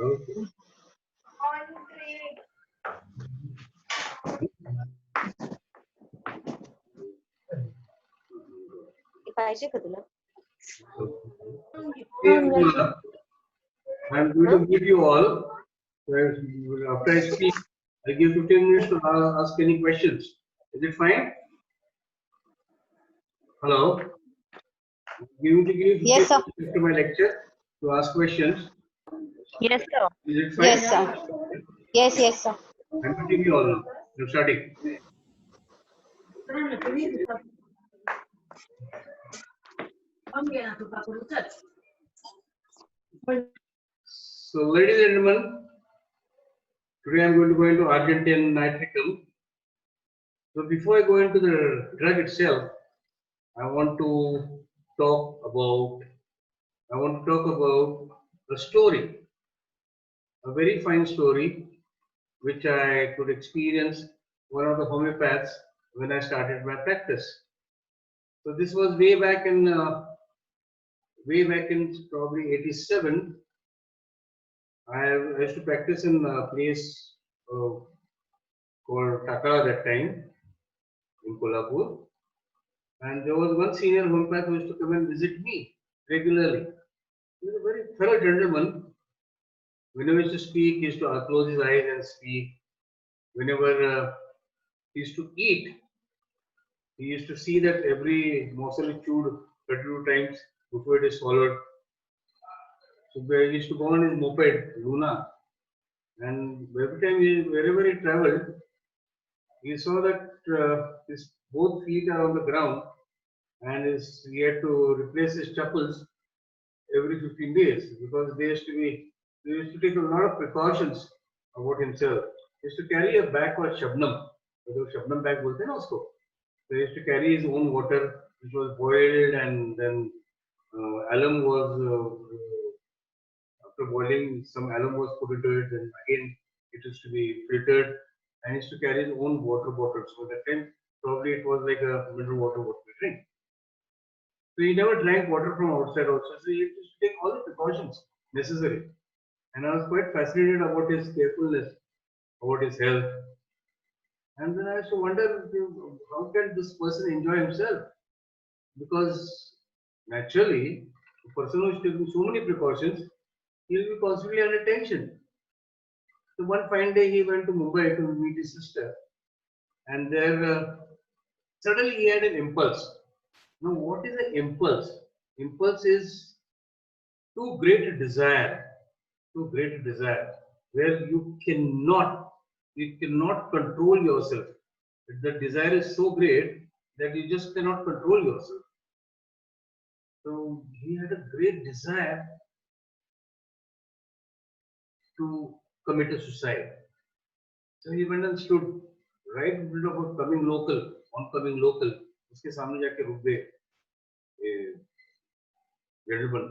Okay. पाहिजे का तुला? I'm going to give you all, after I speak, I give 15 minutes to ask any questions. Is it fine? Hello? Give me Yes, 15 sir. minutes after my lecture to ask questions. Yes, sir. Is it fine? Yes, sir. Yes, yes, sir. I'm going to give you all now. I'm starting. So, ladies and gentlemen, today I'm going to go into argentinum nitricum. So, before I go into the drug itself, I want to talk about a story, a very fine story, which I could experience one of the homeopaths when I started my practice. So this was way back in probably 87. I used to practice in a place called Takara that time in Kolhapur, and there was one senior homeopath who used to come and visit me regularly. He was a very thorough gentleman. Whenever he used to speak, he used to close his eyes and speak. Whenever he used to eat, he used to see that every morsel is chewed 32 times before it is swallowed. So he used to go on his moped, Luna, and every time wherever he traveled, he saw that his both feet are on the ground, and he had to replace his chappals every 15 days because they used to take a lot of precautions about himself. He used to carry a bag called Shabnam. So Shabnam bag bolte na usko. So he used to carry his own water, which was boiled, and then alum was after boiling, some alum was put into it, and again it used to be filtered, and he used to carry his own water bottle. So that time probably it was like a mineral water what we drink. So he never drank water from outside also. So he used to take all the precautions necessary. And I was quite fascinated about his carefulness, about his health. And then I used to wonder, how can this person enjoy himself? Because naturally, a person who is taking so many precautions, he will be constantly under tension. So one fine day he went to Mumbai to meet his sister, and there suddenly he had an impulse. Now, what is an impulse? Impulse is too great a desire, where you cannot control yourself. The desire is so great that you just cannot control yourself. So he had a great desire to commit a suicide. So he went and stood right in front of oncoming local. उसके सामने जाके रुक गए, gentleman.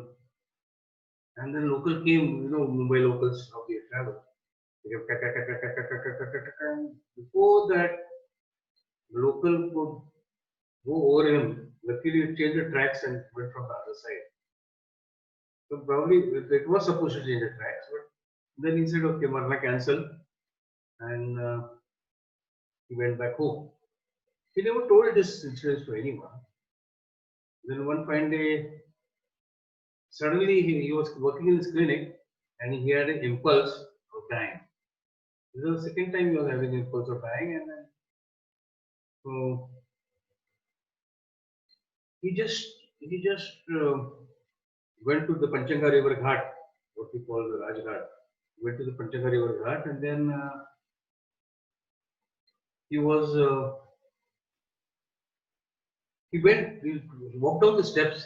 And then local came, Mumbai locals, how they travel. Before that, the local could go over him. Luckily, it changed the tracks and went from the other side. So probably it was supposed to change the tracks, but then he said, okay, Marna cancel, and he went back home. He never told this incident to anyone. Then one fine day, suddenly he was working in his clinic and he had an impulse of dying. This was the second time he was having an impulse of dying, and then so he just went to the Panchanga River Ghat, what we call the Raj Ghat. Went to the Panchanga River Ghat, and then he was he walked down the steps.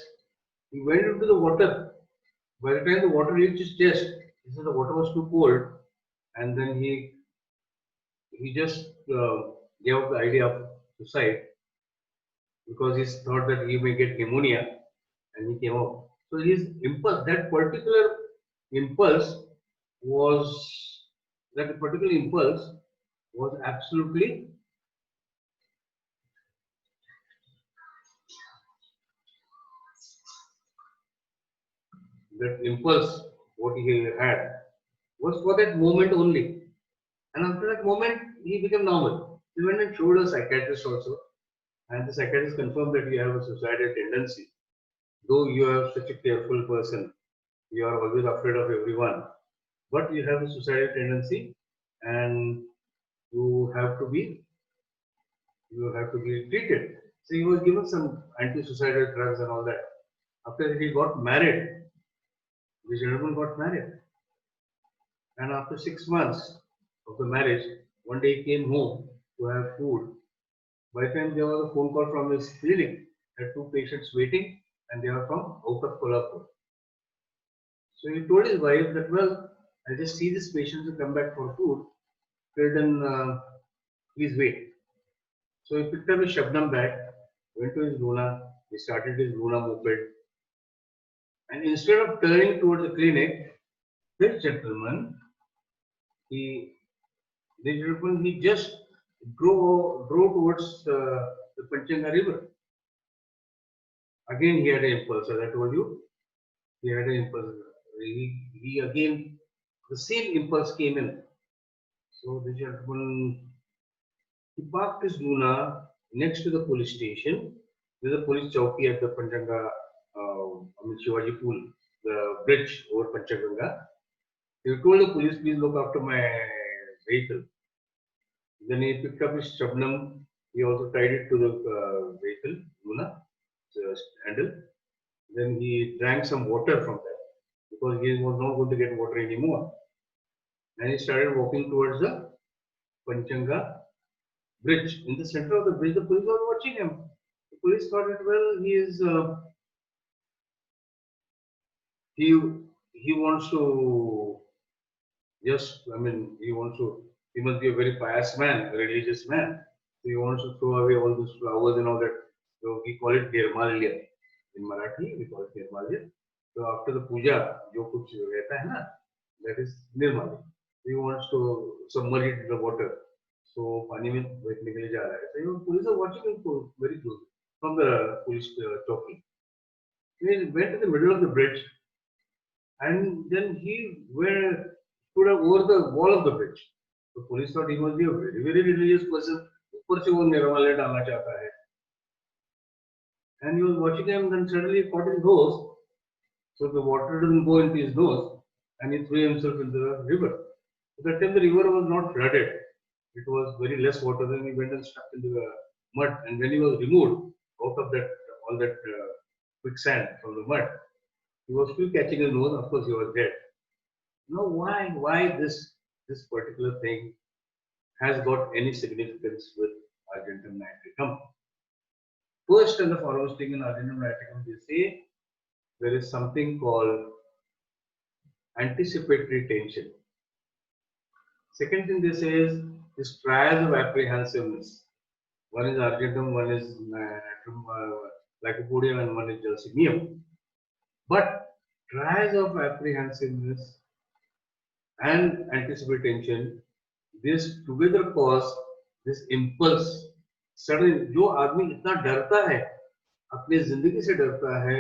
He went into the water. By the time the water reached his chest, he said the water was too cold, and then he just gave up the idea of suicide because he thought that he may get pneumonia, and he came out. So his impulse, impulse was that particular impulse was absolutely that impulse what he had was for that moment only. And after that moment, he became normal. He went and showed a psychiatrist also, and the psychiatrist confirmed that you have a suicidal tendency. Though you are such a careful person, you are always afraid of everyone, but you have a suicidal tendency, and you have to be treated. So he was given some anti-suicidal drugs and all that. After he got married, the gentleman got married, and after 6 months of the marriage, one day he came home to have food. By the time there was a phone call from his clinic, there are two patients waiting, and they are from out of Kolhapur. So he told his wife that, well, I just see this patient to come back for food. Till then, please wait. So he picked up his Shabnam bag, went to his Luna, he started his Luna moped, and instead of turning towards the clinic, this gentleman, he he just drove towards the Panchanga river. Again, he had an impulse, as I told you. He had an impulse. He again, the same impulse came in. So the gentleman, he parked his Luna next to the police station. There's a police chowki at the Panchanga, Shivaji Pool, the bridge over Panchaganga. He told the police, please look after my vehicle. Then he picked up his Shabnam. He also tied it to the vehicle, Luna, handle. Then he drank some water from that because he was not going to get water anymore. And he started walking towards the Panchanga bridge. In the center of the bridge, the police was watching him. The police thought that, well, he wants to just, he must be a very pious man, a religious man. So he wants to throw away all those flowers and all that. So we call it Nirmalya. In Marathi, we call it Nirmalya. So after the puja, jo kuch rehta hai na, that is Nirmalya. He wants to submerge it in the water. So pani mein baithne ke liye ja raha hai. So police are watching him very closely from the police chowki. He went to the middle of the bridge, and then he stood over the wall of the bridge. The police thought he must be a very, very religious person. ऊपर से वो निर्माल्य डालना चाहता है. And he was watching him, then suddenly he caught his nose. So the water didn't go into his nose, and he threw himself into the river. At that time the river was not flooded. It was very less water. Then he went and stuck into the mud. And when he was removed out of that all that quicksand from the mud, he was still catching his nose. Of course, he was dead. Now, why this particular thing has got any significance with argentinum nitricum? First and the foremost thing in argentinum nitricum, they say there is something called anticipatory tension. Second thing they say is trials of apprehensiveness. One is argentum, one is lycopodium, and one is gelsemium. But trials of apprehensiveness and anticipatory tension, this together cause this impulse. Suddenly, जो आदमी इतना डरता है, अपनी जिंदगी से डरता है,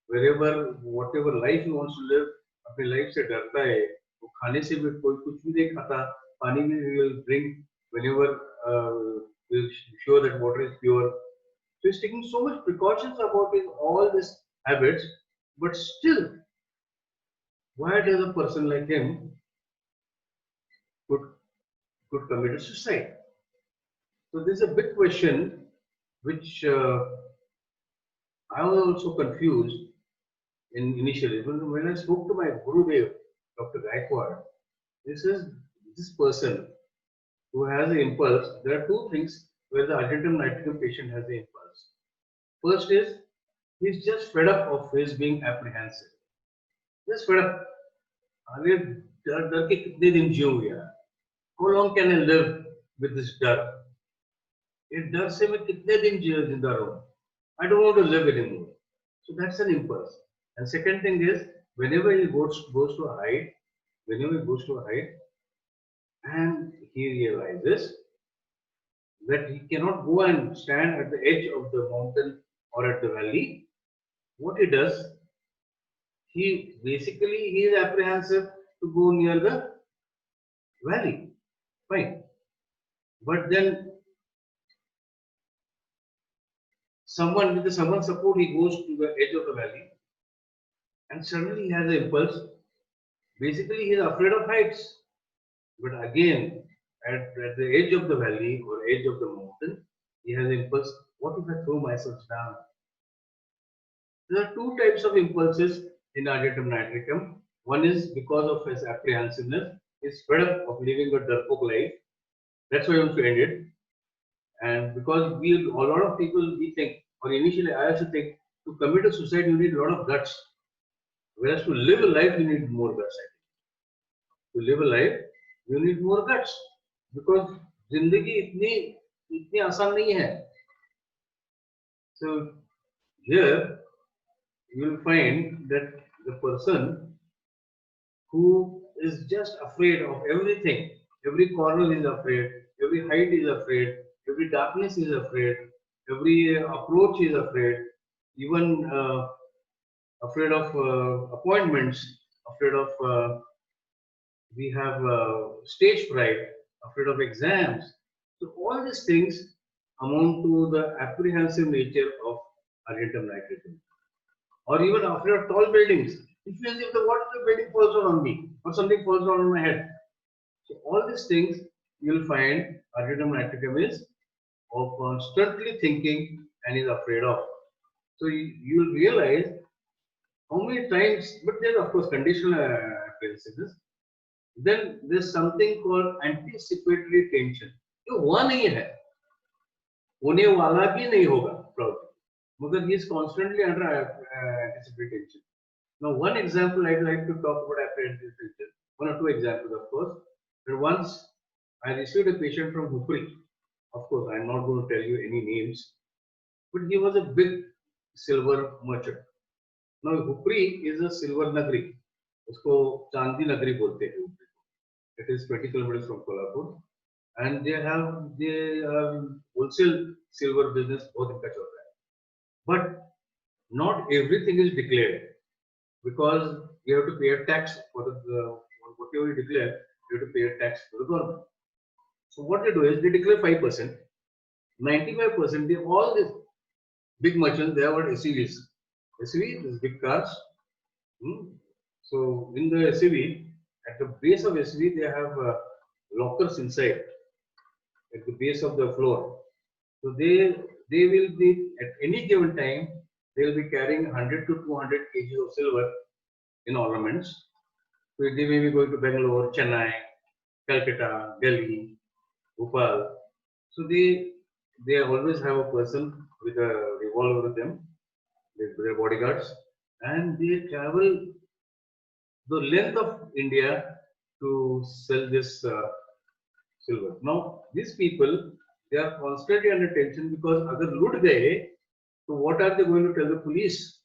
wherever, whatever life he wants to live, अपनी life से डरता है, वो खाने से भी कोई कुछ भी नहीं खाता, पानी भी he will drink whenever will sure that water is pure. So he's taking so much precautions about his all these habits, but still, why does a person like him could commit a suicide? So this is a big question, which I was also confused initially. When I spoke to my Gurudev, Dr. Gaikwad, this person who has an impulse. There are two things where the argentinum nitricum patient has the impulse. First is he's just fed up of his being apprehensive. Just fed up. अरे डर के कितने दिन जियो यार? How long can I live with this डर? इस डर से मैं कितने दिन जिंदा रहूं? I don't want to live anymore. So that's an impulse. And second thing is whenever he goes to hide, and he realizes that he cannot go and stand at the edge of the mountain or at the valley, what he does, he is apprehensive to go near the valley. Fine. But then someone with someone's support, he goes to the edge of the valley and suddenly he has an impulse. Basically, he is afraid of heights. But again, at the edge of the valley or edge of the mountain, he has an impulse. What if I throw myself down? There are two types of impulses in argentum nitricum. One is because of his apprehensiveness. He's fed up of living a darpok life. That's why he wants to end it. And because a lot of people, we think, or initially I also think, to commit a suicide, you need a lot of guts. Whereas to live a life, you need more guts. To live a life, you need more guts. Because जिंदगी इतनी आसान नहीं है. So here you will find that the person who is just afraid of everything, every corner is afraid, every height is afraid, every darkness is afraid, every approach is afraid, even afraid of appointments, afraid of we have stage fright, afraid of exams. So all these things amount to the apprehensive nature of argentum nitricum. Or even afraid of tall buildings. It feels if what if the building falls down on me or something falls down on my head. So all these things you will find argentum nitricum is of constantly thinking and is afraid of. So you will realize how many times, but there are of course conditional apprehensiveness. Then there's something called anticipatory tension. जो हुआ नहीं है, होने वाला भी नहीं होगा probably. Because he is constantly under anticipatory tension. Now, one example I'd like to talk about apprehensive tension. One or two examples, of course. But once I received a patient from Hupri. Of course, I'm not going to tell you any names, but he was a big silver merchant. Now, Hupri is a silver nagri. उसको चांदी नगरी बोलते हैं. It is 20 kilometers from Kolhapur, and they have wholesale silver business बहुत इनका चल रहा है. But not everything is declared because you have to pay a tax for whatever you declare. You have to pay a tax to the government. So what they do is they declare 5%, 95%. They all these big merchants, they have what SUVs. SUV is big cars. So in the SUV, at the base of SUV, they have lockers inside at the base of the floor. So they will be at any given time they will be carrying 100 to 200 kg of silver in ornaments. So they may be going to Bangalore, Chennai, Calcutta, Delhi, Bhopal. So they always have a person with a revolver with them, with their bodyguards, and they travel the length of India to sell this silver. Now, these people, they are constantly under tension because अगर लूट गए, so what are they going to tell the police?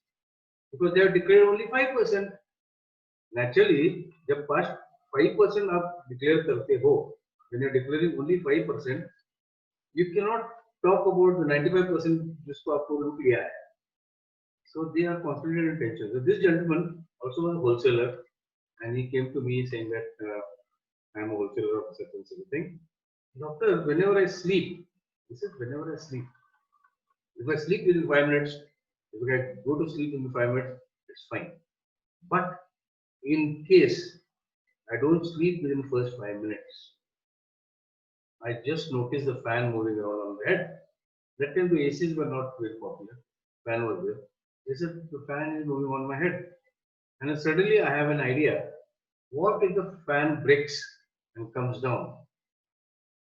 Because they have declared only 5%. Naturally, जब 5% आप declare करते हो, when you are declaring only 5%, you cannot talk about the 95% जिसको आपको लूट लिया है. So they are constantly under tension. So this gentleman also was a wholesaler, and he came to me saying that I am a wholesaler of such and such a thing. Doctor, whenever I sleep, he said, whenever I sleep, if I sleep within 5 minutes, if I go to sleep in 5 minutes, it's fine. But in case I don't sleep within the first 5 minutes, I just notice the fan moving around on the head. That time the ACs were not very popular. Fan was there. They said the fan is moving on my head. And then suddenly I have an idea. What if the fan breaks and comes down?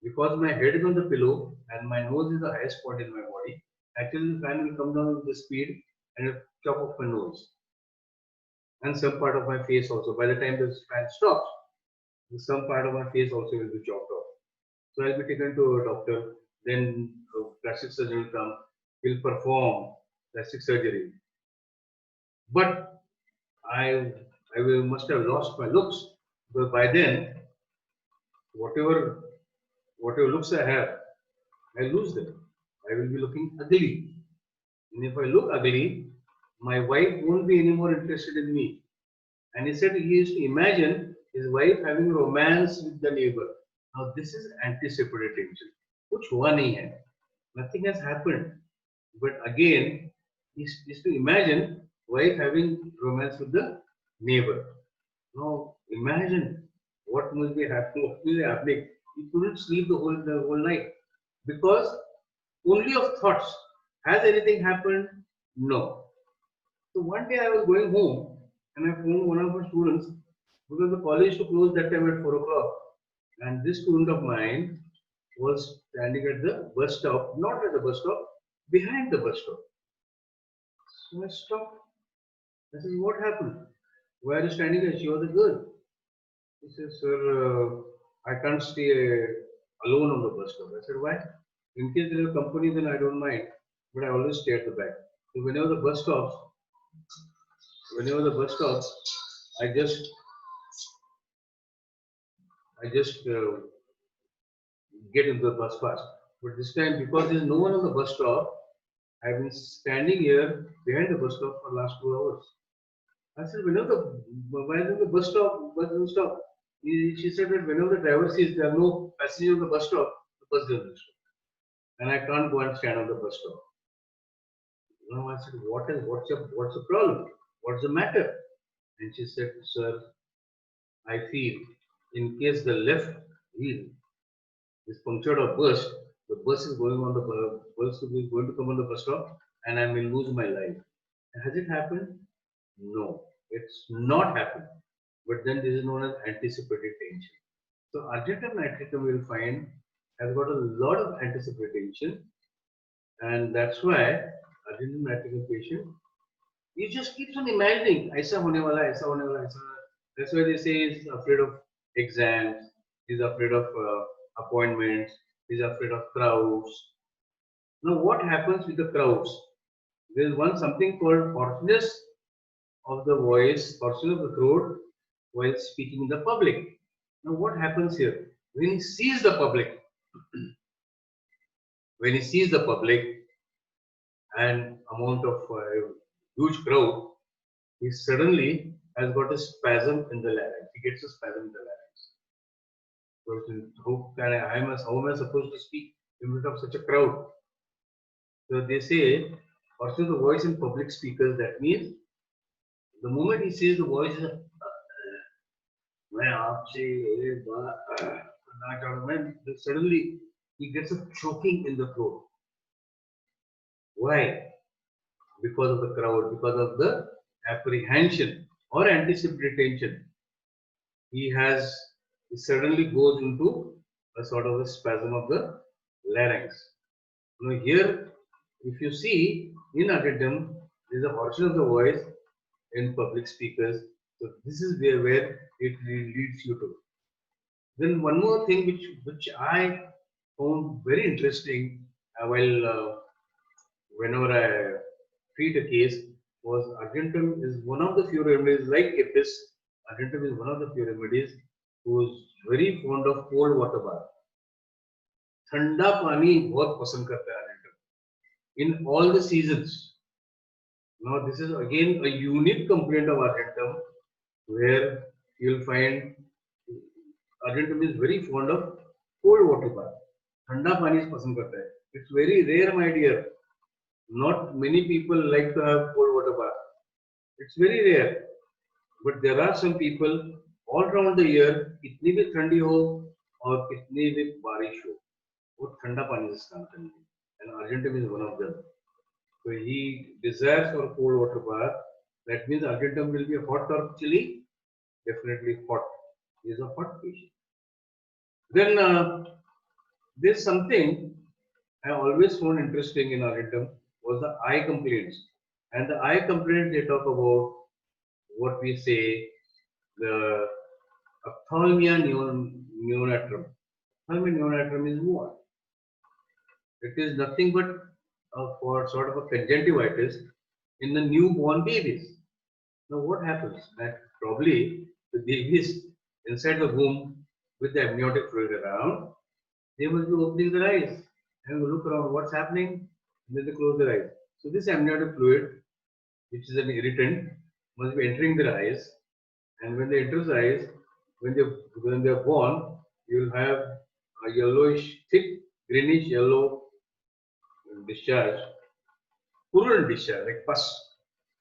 Because my head is on the pillow and my nose is the highest point in my body, actually the fan will come down with the speed and it will chop off my nose. And some part of my face also. By the time this fan stops, some part of my face also will be chopped off. So I'll be taken to a doctor, then a plastic surgeon will come, he'll perform plastic surgery. But I must have lost my looks, because by then, whatever looks I have, I lose them. I will be looking ugly. And if I look ugly, my wife won't be any more interested in me. And he said he used to imagine his wife having romance with the neighbor. Now this is anticipatory tension. कुछ हुआ नहीं है. Nothing has happened. But again, is to imagine wife having romance with the neighbor. Now imagine what must be happening. What will be happening? He couldn't sleep the whole night because only of thoughts. Has anything happened? No. So one day I was going home and I phoned one of my students because the college used to close that time at 4 o'clock. And this student of mine was standing at the bus stop, not at the bus stop, behind the bus stop. So I stopped. I said, what happened? Why are you standing there? She was a girl. He says, sir, I can't stay alone on the bus stop. I said, why? In case there is a company, then I don't mind. But I always stay at the back. So whenever the bus stops, I just get into the bus fast. But this time, because there is no one on the bus stop, I've been standing here behind the bus stop for the last 2 hours. I said, why is the bus stop? Bus doesn't stop. She said that whenever the driver sees there are no passengers on the bus stop, the bus doesn't stop. And I can't go and stand on the bus stop. Now I said, what's the problem? What's the matter? And she said, sir, I feel in case the left wheel is punctured or burst, the bus is going on the bus is going to come on the bus stop and I may lose my life. Has it happened? No, it's not happened. But then this is known as anticipated tension. So argentinum nitricum we will find has got a lot of anticipated tension, and that's why argentinum nitricum patient, he just keeps on imagining, aisa hone wala, aisa hone wala, aisa. That's why they say he's afraid of exams, he's afraid of appointments, he's afraid of crowds. Now what happens with the crowds? There is something called hoarseness of the voice, hoarseness of the throat while speaking in the public. Now what happens here? When he sees the public, and amount of huge crowd, he suddenly has got a spasm in the larynx. He gets a spasm in the larynx. So how am I supposed to speak in front of such a crowd? So they say, also the voice in public speakers, that means the moment he says the voice is suddenly he gets a choking in the throat. Why? Because of the crowd, because of the apprehension or anticipated tension. He suddenly goes into a sort of a spasm of the larynx. Now here, if you see in argentinum, there is a portion of the voice in public speakers. So this is where it leads you to. Then one more thing which I found very interesting whenever I treat a case was argentinum is one of the few remedies like apis. Argentinum is one of the few remedies who is very fond of cold water bath. ठंडा पानी बहुत पसंद करता है argentinum in all the seasons. Now this is again a unique complaint of argentinum where you will find argentinum is very fond of cold water bath. ठंडा पानी पसंद करता है. It's very rare, my dear. Not many people like to have cold water bath. It's very rare. But there are some people all around the year, कितनी भी ठंडी हो और कितनी भी बारिश हो, वो ठंडा पानी से स्नान करेंगे. And argentinum is one of them. So he desires for cold water bath. That means argentinum will be hot or chilly? Definitely hot. He is a hot patient. Then there's something I always found interesting in argentinum was the eye complaints. And the eye complaints they talk about what we say the ophthalmia neonatum. Ophthalmia neonatum is what? It is nothing but for sort of a conjunctivitis in the newborn babies. Now what happens? That probably the babies inside the womb with the amniotic fluid around, they must be opening their eyes and look around what's happening, and then they close their eyes. So this amniotic fluid, which is an irritant, must be entering their eyes, and when they enter the eyes, when they are born, you will have a yellowish, thick, greenish yellow discharge, purulent discharge, like pus.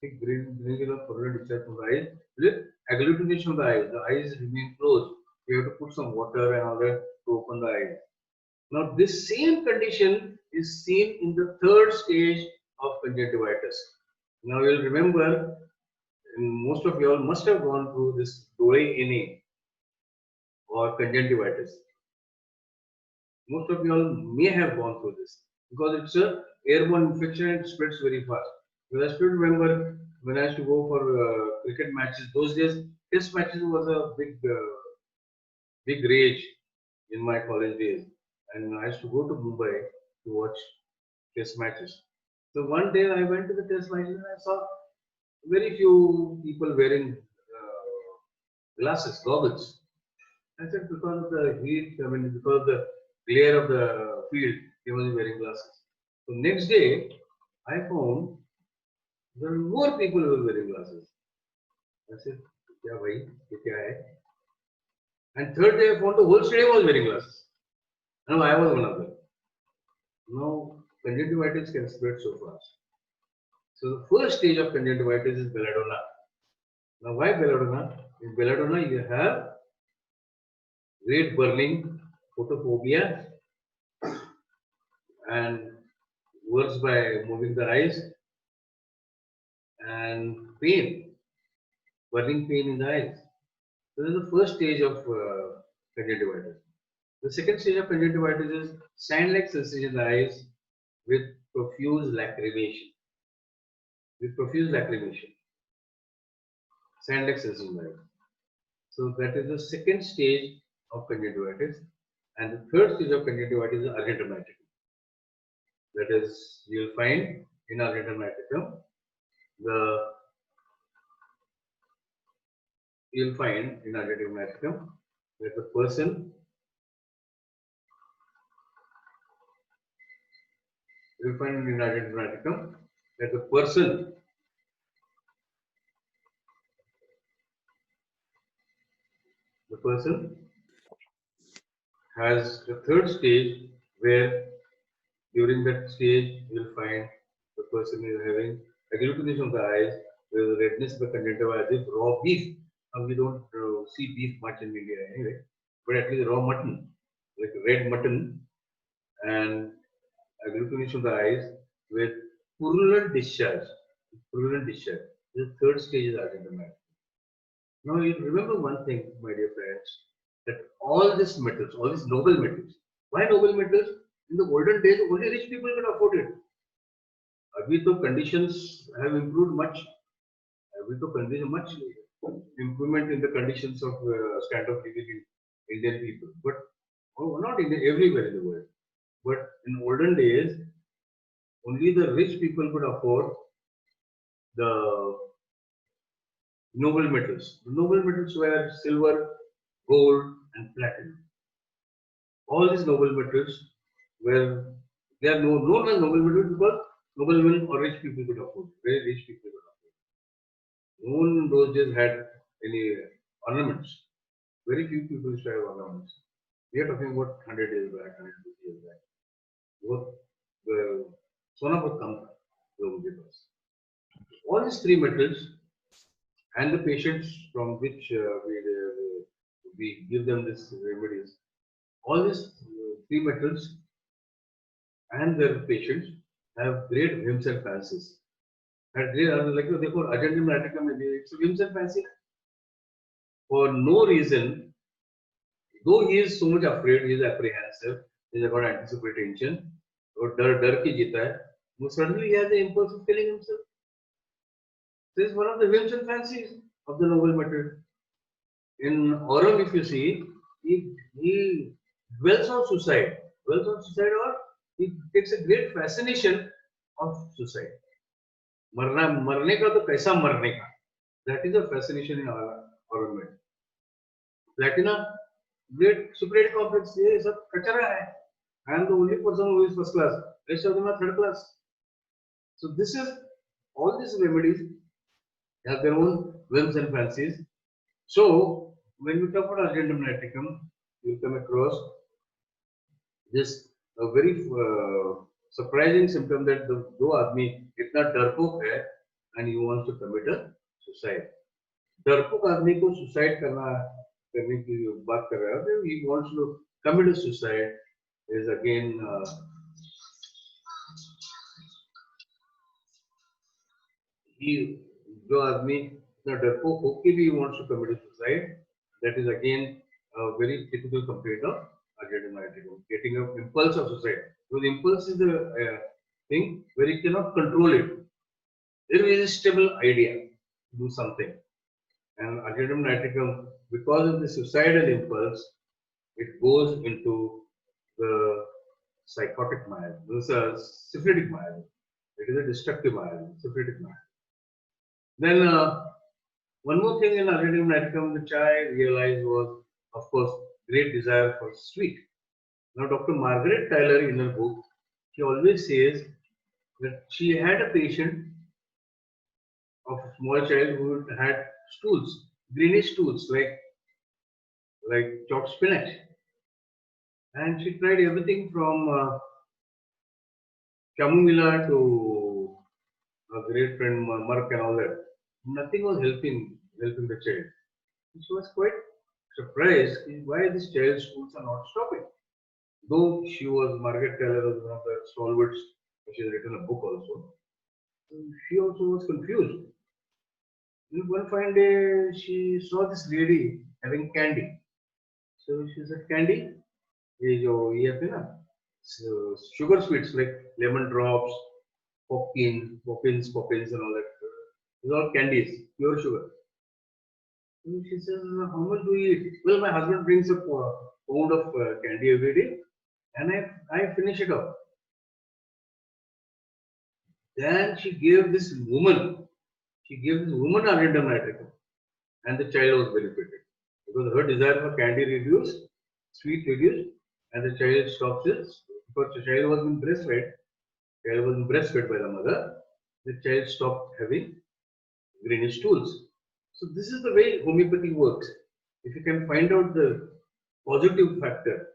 Thick green yellow purulent discharge from the eyes with agglutination of the eyes. The eyes remain closed. You have to put some water and all that to open the eyes. Now, this same condition is seen in the third stage of conjunctivitis. Now, you'll remember, and most of you all must have gone through this dore or conjunctivitis. Most of you all may have gone through this because it's a airborne infection and it spreads very fast. Because I still remember when I used to go for cricket matches, those days, test matches was a big rage in my college days. And I used to go to Mumbai to watch test matches. So one day I went to the test matches and I saw very few people wearing glasses, goggles. I said because of the heat, because of the glare of the field, he was wearing glasses. So next day, I found there were more people who were wearing glasses. I said, "Kya bhai? Ye kya hai?" And third day, I found the whole stadium was wearing glasses. And I was one of them. Now, conjunctivitis can spread so fast. So the first stage of conjunctivitis is belladonna. Now, why belladonna? In belladonna, you have great burning, photophobia, and works by moving the eyes, and pain, burning pain in the eyes. So this is the first stage of conjunctivitis. The second stage of conjunctivitis is sand-like sensation in the eyes with profuse lacrimation. Sand-like sensation in the eyes. So that is the second stage of conjunctivitis. And the third stage of conjunctivitis is argentinum nitricum. That is, you will find in argentinum nitricum you'll find in argentinum nitricum that the person has the third stage where during that stage you'll find the person is having agglutination of the eyes with redness of the conjunctiva as if raw beef. Now we don't see beef much in India anyway, but at least raw mutton, like red mutton, and agglutination of the eyes with purulent discharge. The third stage is argentinum. Now you remember one thing, my dear friends, that all these metals, all these noble metals. Why noble metals? In the olden days, only rich people could afford it. Abhi to conditions have improved much. Much improvement in the conditions of standard of living in Indian people, but not in everywhere in the world. But in olden days, only the rich people could afford the noble metals. The noble metals were silver, gold, and platinum. All these noble metals were they are known as noble metals because noblemen or rich people could afford. Very rich people could afford. No one in those days had any ornaments. Very few people used to have ornaments. We are talking about 100 years back, 150 years back. Both the sona bahut kam tha logon ke paas. All these three metals and the patients from which we give them this remedies, all these three metals and their patients have great whims and fancies. And they are like argentinum nitricum, it's whims and fancy. For no reason, though he is so much afraid, he is apprehensive, he has got anticipatory tension, or dar ki jita hai, suddenly he has the impulse of killing himself. This is one of the whims and fancies of the noble metal. In Aurum, if you see, he dwells on suicide, or he takes a great fascination of suicide. मरने का तो कैसा मरने का. That is a fascination in Aurum. Platina, great superiority complex, ये सब कचरा है. I am the only person who is first class. Rest of them are third class. So this is all these remedies have their own whims and fancies. So when we talk about argentum nitricum, you come across this a very surprising symptom that the दो आदमी इतना डरपोक है and he wants to commit a suicide. डरपोक आदमी को suicide करने की बात कर रहा है. He wants to commit a suicide is again he जो आदमी इतना डरपोक होके भी wants to commit a suicide, that is again a very typical complaint of argentum nitricum, getting an impulse of suicide. Because impulse is the thing where you cannot control it. Irresistible idea to do something. And argentum nitricum, because of the suicidal impulse, it goes into the psychotic miasm. This is a syphilitic miasm. It is a destructive miasm, syphilitic miasm. Then one more thing in argentum nitricum which I realized was, of course, great desire for sweet. Now, Dr. Margaret Tyler in her book, she always says that she had a patient of a small child who had stools, greenish stools like chopped spinach, and she tried everything from chamomilla to a great friend Mark and all that. Nothing was helping the child. She was quite surprised why this child's stools are not stopping. Though she was Margaret Taylor was one of the stalwarts, she has written a book also. She also was confused. And one fine day, she saw this lady having candy. So she said, "Candy, ये जो ये थे ना, sugar sweets like lemon drops, poppins, and all that. These are all candies, pure sugar." So she says, "How much do you eat?" "Well, my husband brings a pound of candy every day, and I finish it off." Then she gave this woman argentum nitricum, and the child was benefited because her desire for candy reduced, sweet reduced, and the child stops it because the child was being breastfed by the mother. The child stopped having greenish stools. So this is the way homeopathy works. If you can find out the positive factor,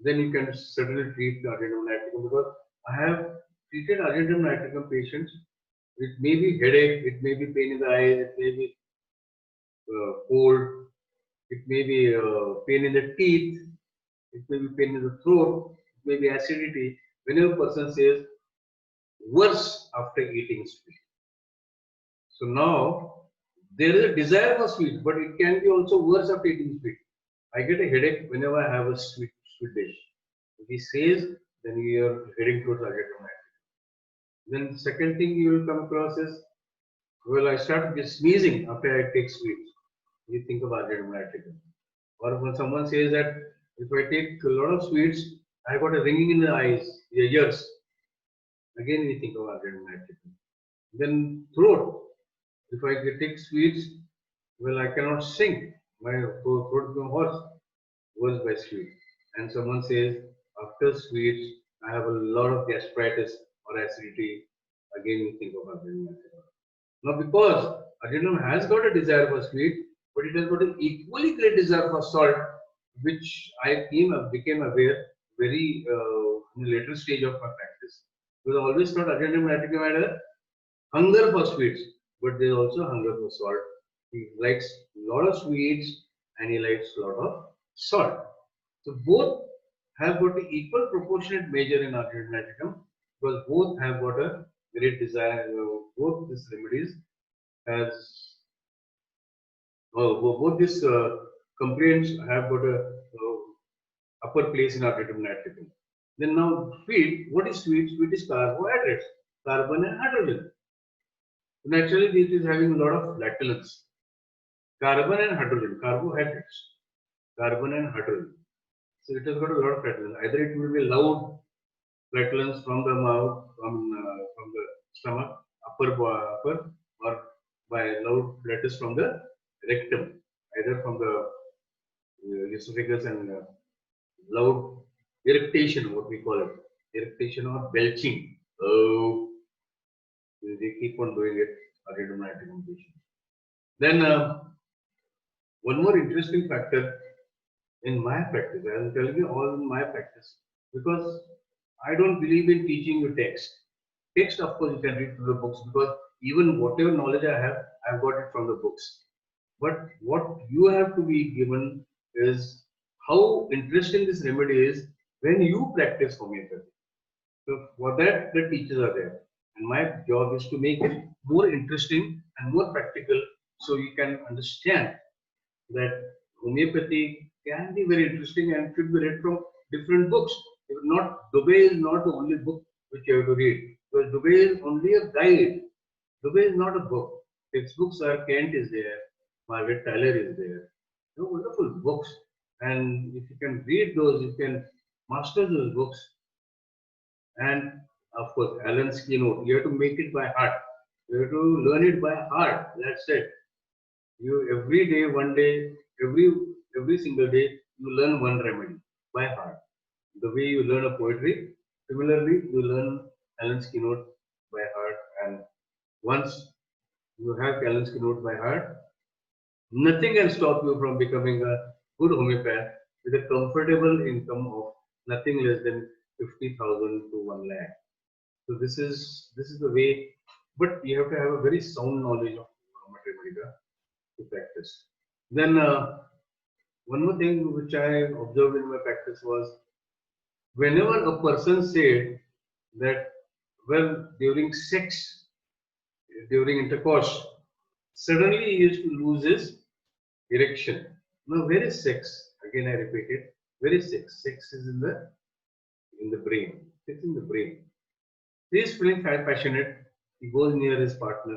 then you can certainly treat argentum nitricum, because I have treated argentum nitricum patients. It may be headache, it may be pain in the eyes, it may be cold, it may be pain in the teeth, it may be pain in the throat, it may be acidity. Whenever a person says worse after eating sweet. So now there is a desire for sweet, but it can be also worse after eating sweet. I get a headache whenever I have a sweet dish. If he says, then you are heading towards argentum nitricum. Then the second thing you will come across is, well, I start just sneezing after I take sweets. You think of argentum nitricum. Or when someone says that if I take a lot of sweets, I got a ringing in the eyes, the ears. Again, we think of argentum nitricum. Then throat. If I take sweets, well, I cannot sing. My throat becomes hoarse. Worse by sweet. And someone says, after sweets, I have a lot of gastritis or acidity. Again, we think of argentum nitricum. Now, because argentum has got a desire for sweet, but it has got an equally great desire for salt, which I became aware very in the later stage of my practice. Because I always thought argentum nitricum had a hunger for sweets, but there is also hunger for salt. He likes a lot of sweets and he likes a lot of salt. So both have got an equal proportionate measure in argentum nitricum, because both have got a great desire. Both these remedies has both these complaints have got a upper place in argentum nitricum. Then now sweet, what is sweet? Sweet is carbohydrates, carbon and hydrogen. Naturally, this is having a lot of flatulence. Carbon and hydrogen, carbohydrates, carbon and hydrogen. So it has got a lot of flatulence. Either it will be loud flatulence from the mouth, from the stomach, upper, or by loud flatulence from the rectum, either from the esophagus, and loud irritation, what we call it, irritation or belching. Oh, they keep on doing it, argentum nitricum patient. Then One more interesting factor in my practice, I am telling you all in my practice, because I don't believe in teaching you text. Text, of course, you can read from the books because even whatever knowledge I have, I've got it from the books. But what you have to be given is how interesting this remedy is when you practice homeopathy. So for that, the teachers are there. And my job is to make it more interesting and more practical so you can understand that homeopathy can be very interesting and should be read from different books. If not, Dubey is not the only book which you have to read. Because Dubey is only a guide. Dubey is not a book. Textbooks are Kent is there, Margaret Tyler is there. Wonderful books. And if you can read those, you can master those books. And of course, Alan's keynote, you have to make it by heart. You have to learn it by heart. That's it. You every day, one day, every single day, you learn one remedy by heart. The way you learn a poetry, similarly, you learn Alan's keynote by heart. And once you have Alan's keynote by heart, nothing can stop you from becoming a good homeopath with a comfortable income of nothing less than 50,000 to 1 lakh. So this is the way, but you have to have a very sound knowledge of mathematics to practice. Then one more thing which I observed in my practice was whenever a person said that, well, during sex, during intercourse, suddenly he used to lose his erection. Now, where is sex? Again, I repeat it. Where is sex? Sex is in the brain. It's in the brain. He is feeling passionate. He goes near his partner,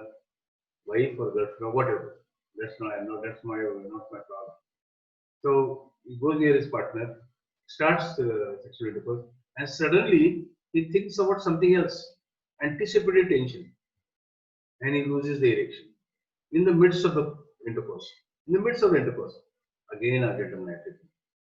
wife or girlfriend or whatever. That's not my problem. So he goes near his partner, starts sexual intercourse, and suddenly he thinks about something else, anticipatory tension, and he loses the erection in the midst of the intercourse. In the midst of the intercourse, again argentinum.